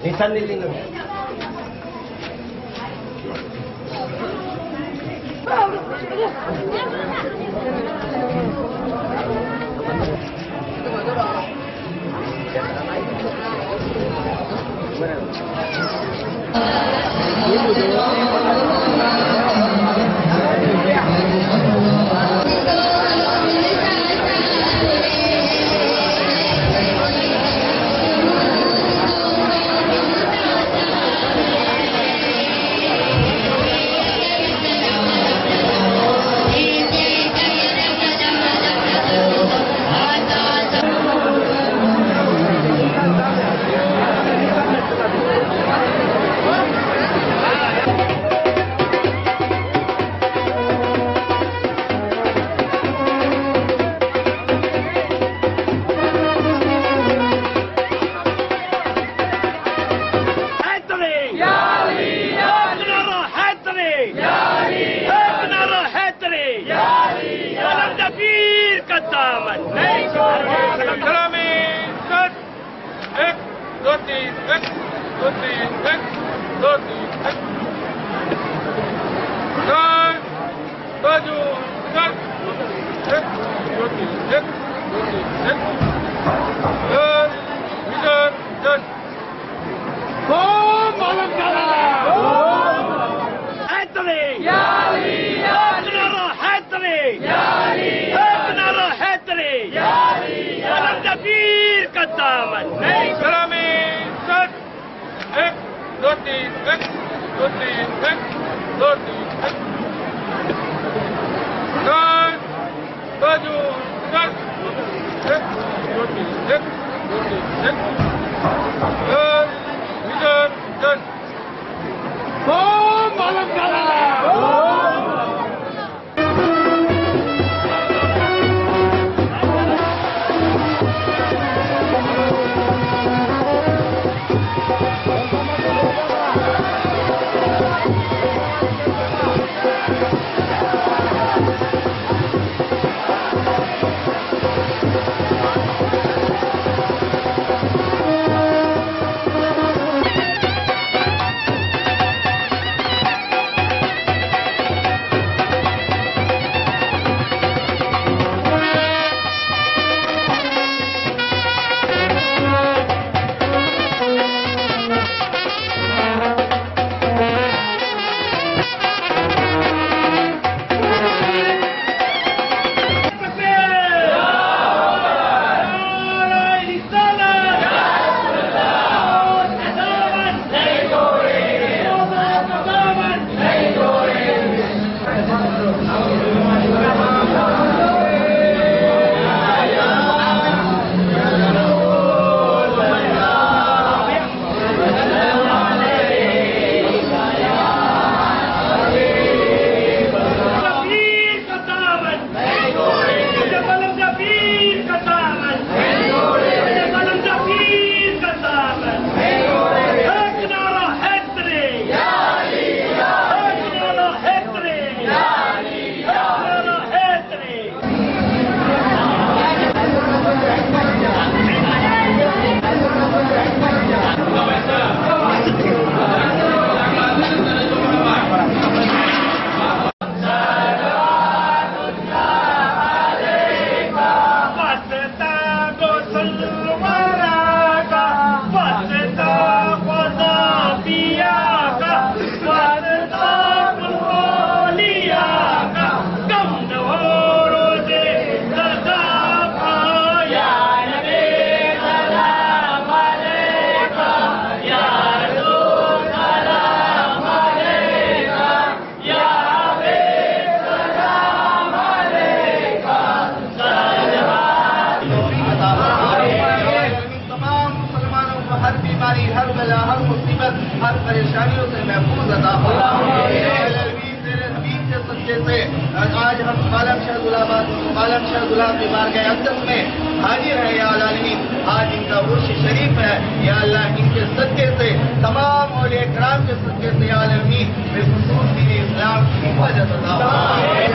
Nisan nilino. ताला हर मुसीबत हर परेशानियों से महफूज अता फरमाए। तेरे हबीब के सच्चे से आज हम बालम शाहदुल्ला की बारगाह अक़दस में हाजिर है या आलमीन। आज इनका उर्स शरीफ है या अल्लाह, इनके सदके से तमाम औलिया किराम के सदके से या आलमीन बिलखुसूस दीन इस्लाम की हिफाजत अता फरमाए।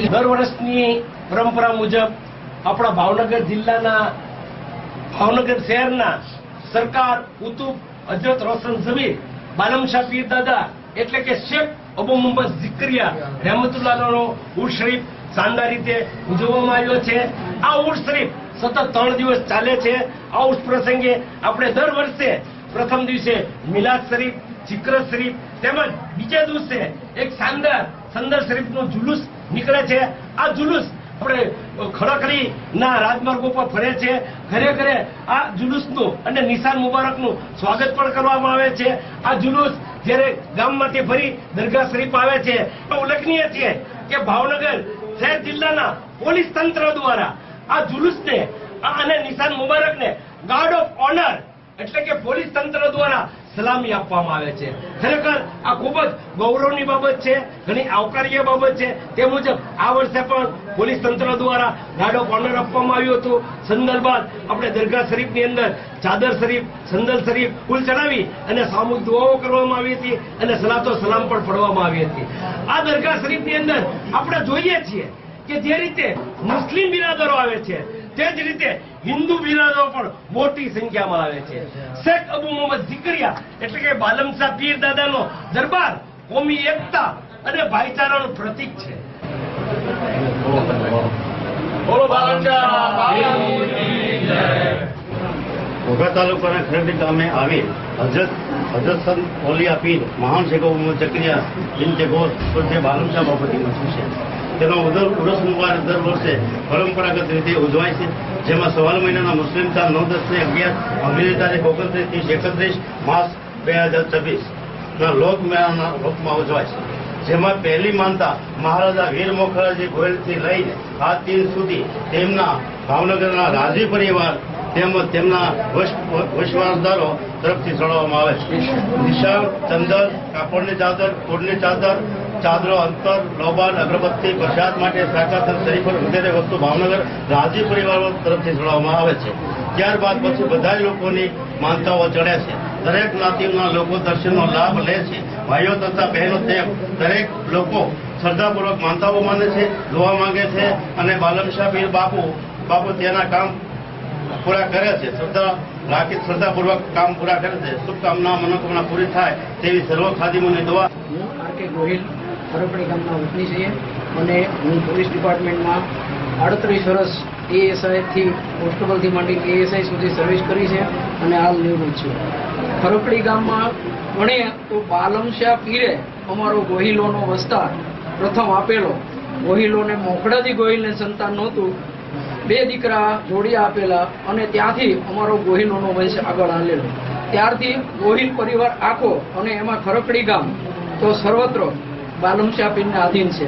દર વર્ષની પરંપરા મુજબ આપણા ભાવનગર જિલ્લાના ભાવનગર શહેરના સરકાર કુતુબ હજરત રોશન ઝમીર બાલમશાહ પીર દાદા એટલે કે શેખ અબુ મોહમ્મદ ઝિકરિયા રહેમતુલ્લાહનો ઉર્સ શરીફ શાનદાર રીતે ઉજવવામાં આવ્યો છે। આ ઉર્સ શરીફ સતત 3 દિવસ ચાલે છે। આ ઉર્સ પ્રસંગે આપણે દર વર્ષે પ્રથમ દિવસે મિલાદ શરીફ, જિક્ર શરીફ તેમજ બીજા દિવસે એક શાનદાર સંદર શરીફનું જુલુસ નીકળે છે। આ જુલુસ આપણે ખડકડીના રાજમાર્ગો પર ફરે છે। ઘરે ઘરે આ જુલુસનું અને નિશાન મુબારકનું સ્વાગત પણ કરવામાં આવે છે। આ જુલુસ જ્યારે ગામમાંથી ફરી દરગાહ શરીફ આવે છે તો ઉલ્લેખનીય છે કે ભાવનગર શહેર જિલ્લાના પોલીસ તંત્ર દ્વારા આ જુલુસને અને નિશાન મુબારકને ગાર્ડ ઓફ ઓનર એટલે કે પોલીસ તંત્ર દ્વારા સલામી આપવામાં આવે છે। ખરેખર આ ખૂબ જ ગૌરવની બાબત છે, ઘણી આવકાર્ય બાબત છે। તે મુજબ આ વર્ષે પણ પોલીસ તંત્ર દ્વારા ગાર્ડ ઓફ ઓનર આપવામાં આવ્યું હતું। સંદલ બાદ આપણે દરગાહ શરીફની અંદર ચાદર શરીફ, સંદલ શરીફ ફૂલ ચડાવી અને સામૂહિક દુઆઓ કરવામાં આવી હતી અને સલાતો સલામ પણ પઢવામાં આવી હતી। આ દરગાહ શરીફની અંદર આપણે જોઈએ છીએ કે જે રીતે મુસ્લિમ બિરાદરો આવે છે તે જ રીતે હિન્દુ બિરાદરો પણ મોટી સંખ્યામાં આવે છે। શેખ અબુ મોહમ્મદ ઝિકરિયા એટલે કે બાલમશાહ પીર દાદાનો દરબાર કોમી એકતા અને ભાઈચારાનું પ્રતીક છે। ઘોઘા તાલુકાના ખરડી ગામે આવેલ હજરત સંત ઓલિયા પીર મહાન શેખ અબુ મોહમ્મદ ઝિકરિયા બિન ગોર જે બાલમશાહ બાબતની મશહૂર છે। તેનો ઉર્સ મુબારક દર વર્ષે પરંપરાગત રીતે ઉજવાય છે, જેમાં સવાલ મહિનાના મુસ્લિમ સાલ 9, 10 ને 11 અંગ્રેજી તારીખ 29 થી 31 માર્ચ 2026 લોકમેળાના રૂપમાં ઉજવાય છે। જેમાં પહેલી માનતા મહારાજા વીર મોખરાજી ગોયલથી લઈને આજ દિન સુધી તેમના ભાવનગરના રાજી પરિવાર તેમજ તેમના વશવારદારો તરફથી ચડાવવામાં આવે છે। નિશાન, ચંદર, કાપડની ચાદર, કોડની ચાદર, ચાદરો, અંતર, લોબાન, અગરબત્તી, પ્રસાદ માટે શાકાત શરીફ વગેરે વસ્તુ ભાવનગર રાજી પરિવારો તરફથી ચડાવવામાં આવે છે। ત્યારબાદ પછી બધા જ લોકોની માનતાઓ ચડે છે। દરેક જ્ઞાતિના લોકો દર્શનનો લાભ લે છે। ભાઈઓ તથા બહેનો તેમ દરેક લોકો શ્રદ્ધાપૂર્વક માનતાઓ માને છે, દુઆ માંગે છે અને બાલમશાહ પીર બાપુ તેના કામ પૂરા કરે છે। શ્રદ્ધાપૂર્વક કામ પૂરા કરે છે। શુભકામના મનોકામના પૂરી થાય તેવી સર્વ ખાદિમોની દુઆ। હું આર.કે. ગોહિલ ખરપડી ગામના વતની છીએ અને હું પોલીસ ડિપાર્ટમેન્ટમાં 38 વર્ષ એએસઆઈથી કોન્સ્ટેબલથી માંડી એએસઆઈ સુધી સર્વિસ કરી છે અને હાલ નિવૃત્ત છું। ખરપડી ગામમાં ગણીએ તો બાલમશાહ પીરે અમારો ગોહિલોનો વસ્તાર પ્રથમ આપેલો। ગોહિલોને મોખડાજી ગોહિલને સંતાન નહોતું, 2 દીકરા જોડિયા આપેલા અને ત્યાંથી અમારો ગોહિલોનો વંશ આગળ હાલેલો। ત્યારથી ગોહિલ પરિવાર આખો અને એમાં ખરપડી ગામ તો સર્વત્ર બાલમશાહ પીરને આધીન છે।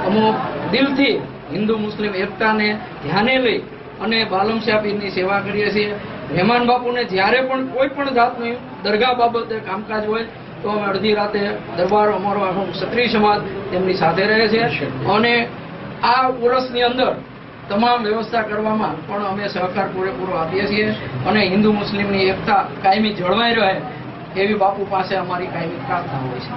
અમો દિલથી હિન્દુ મુસ્લિમ એકતાને ધ્યાને લઈ અને બાલમશાહ પીરની સેવા કરીએ છીએ। મહેમાન બાપુને જ્યારે પણ કોઈ પણ જાતની દરગાહ બાબતે કામકાજ હોય તો અમે અડધી રાતે દરબાર અમારો આખો ક્ષત્રિય સમાજ તેમની સાથે રહે છે અને આ વર્ષની અંદર તમામ વ્યવસ્થા કરવામાં પણ અમે સહકાર પૂરેપૂરો આપીએ છીએ અને હિન્દુ મુસ્લિમની એકતા કાયમી જળવાઈ રહે એવી બાપુ પાસે અમારી કાયમી પ્રાર્થના હોય છે।